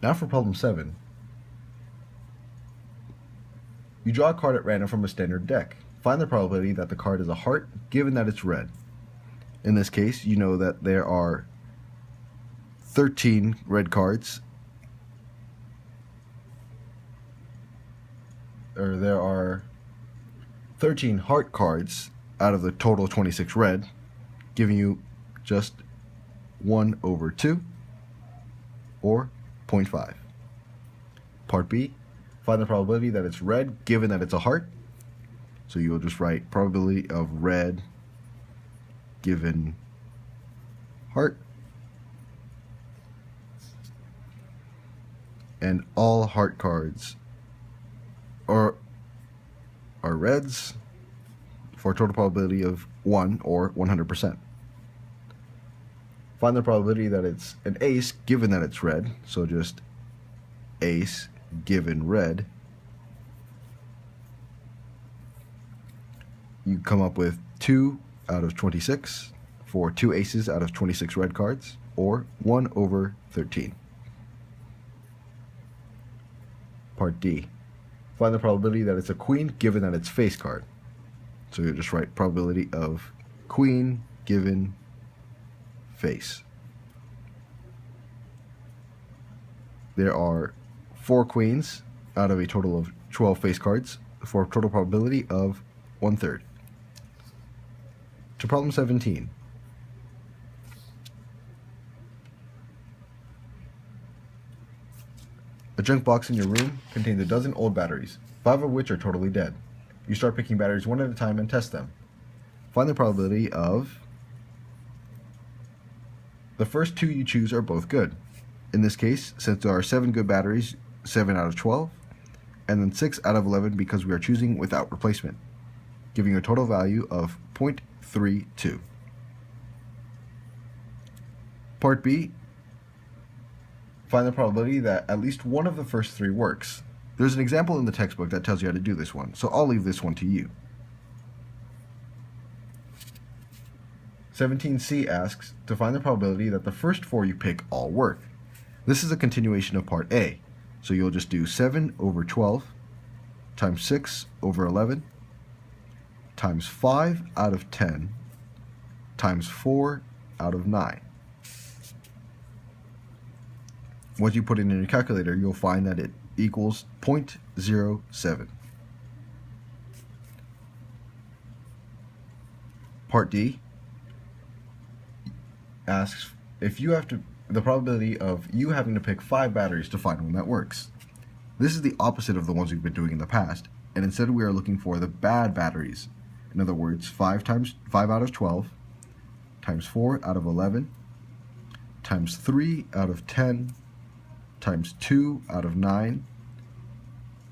Now for problem 7. You draw a card at random from a standard deck. Find the probability that the card is a heart given that it's red. In this case, you know that there are 13 red cards, or there are 13 heart cards out of the total 26 red, giving you just 1/2, or 0.5. Part B, find the probability that it's red given that it's a heart. So you'll just write probability of red given heart. And all heart cards are reds for a total probability of 1 or 100%. Find the probability that it's an ace given that it's red. So just ace given red. You come up with 2 out of 26 for 2 aces out of 26 red cards, or 1/13. Part D. Find the probability that it's a queen given that it's face card. So you just write probability of queen given face. There are 4 queens out of a total of 12 face cards for a total probability of 1/3. To problem 17. A junk box in your room contains a dozen old batteries, 5 of which are totally dead. You start picking batteries one at a time and test them. Find the probability of the first 2 you choose are both good. In this case, since there are 7 good batteries, 7 out of 12, and then 6 out of 11 because we are choosing without replacement, giving you a total value of 0.32. Part B, find the probability that at least one of the first 3 works. There's an example in the textbook that tells you how to do this one, so I'll leave this one to you. 17C asks to find the probability that the first 4 you pick all work. This is a continuation of part A, so you'll just do 7/12 times 6/11 times 5 out of 10 times 4 out of 9. Once you put it in your calculator, you'll find that it equals 0.07. Part D asks if you have the probability of you having to pick 5 batteries to find one that works. This is the opposite of the ones we've been doing in the past, and instead we are looking for the bad batteries. In other words, 5 out of 12 times 4 out of 11 times 3 out of 10 times 2 out of 9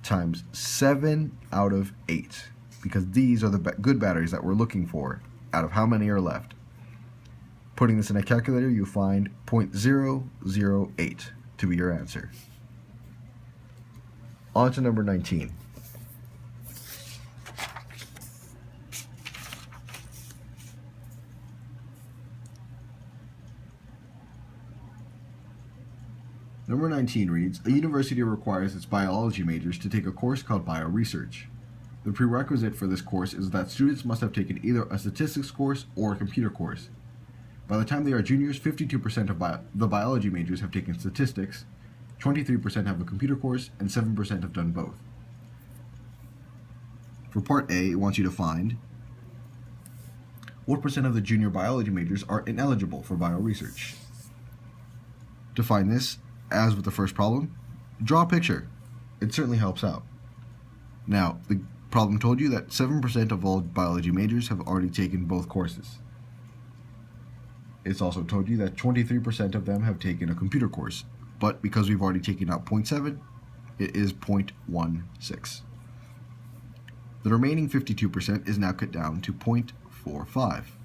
times 7 out of 8, because these are the good batteries that we're looking for out of how many are left. Putting this in a calculator, you find 0.008 to be your answer. On to number 19. Number 19 reads, a university requires its biology majors to take a course called bioresearch. The prerequisite for this course is that students must have taken either a statistics course or a computer course. By the time they are juniors, 52% of the biology majors have taken statistics, 23% have a computer course, and 7% have done both. For part A, it wants you to find what percent of the junior biology majors are ineligible for bioresearch. To find this, as with the first problem, draw a picture. It certainly helps out. Now, the problem told you that 7% of all biology majors have already taken both courses. It's also told you that 23% of them have taken a computer course, but because we've already taken out 0.7, it is 0.16. The remaining 52% is now cut down to 0.45.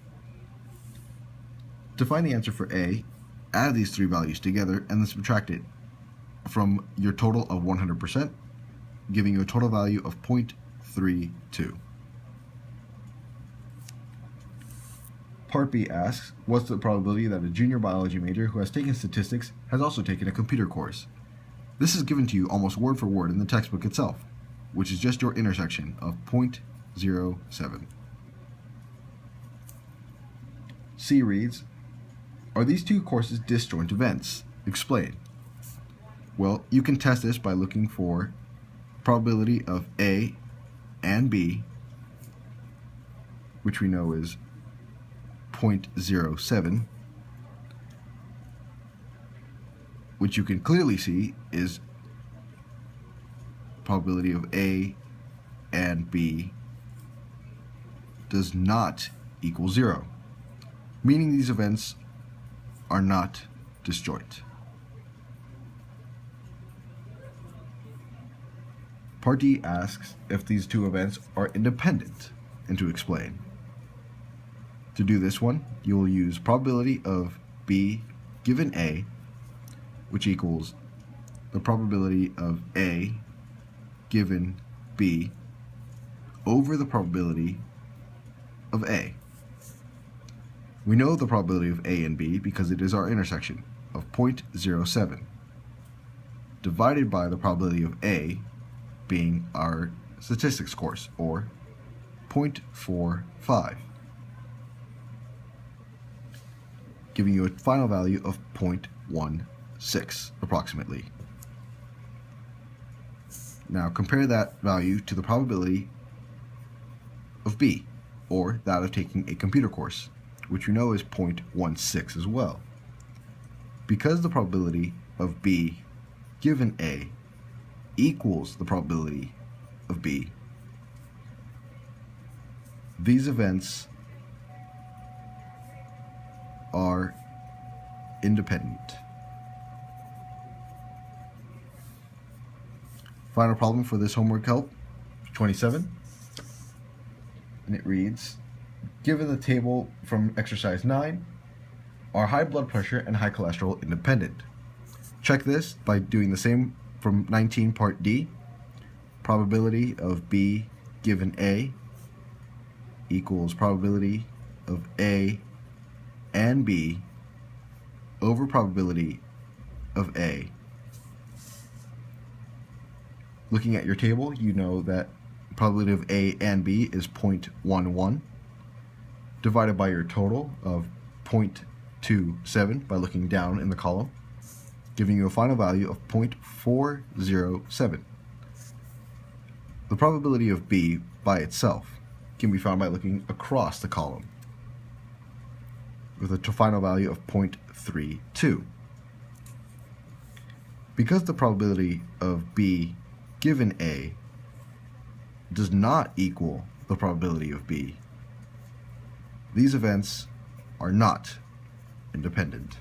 To find the answer for A, add these 3 values together and then subtract it from your total of 100%, giving you a total value of 0.32. Part B asks, what's the probability that a junior biology major who has taken statistics has also taken a computer course? This is given to you almost word for word in the textbook itself, which is just your intersection of 0.07. C reads, are these two courses disjoint events? Explain. Well, you can test this by looking for probability of A and B, which we know is 0.07, which you can clearly see is probability of A and B does not equal 0, meaning these events are not disjoint. Part D asks if these two events are independent, and to explain. To do this one, you will use probability of B given A, which equals the probability of A given B over the probability of A. We know the probability of A and B because it is our intersection of 0.07 divided by the probability of A being our statistics course, or 0.45, giving you a final value of 0.16 approximately. Now compare that value to the probability of B, or that of taking a computer course, which we know is 0.16 as well. Because the probability of B given A equals the probability of B, these events are independent. Final problem for this homework help, 27, and it reads, given the table from exercise 9, are high blood pressure and high cholesterol independent? Check this by doing the same from 19 part D. Probability of B given A equals probability of A and B over probability of A. Looking at your table, you know that probability of A and B is 0.11 divided by your total of 0.27 by looking down in the column, giving you a final value of 0.407. The probability of B by itself can be found by looking across the column with a final value of 0.32. Because the probability of B given A does not equal the probability of B, these events are not independent.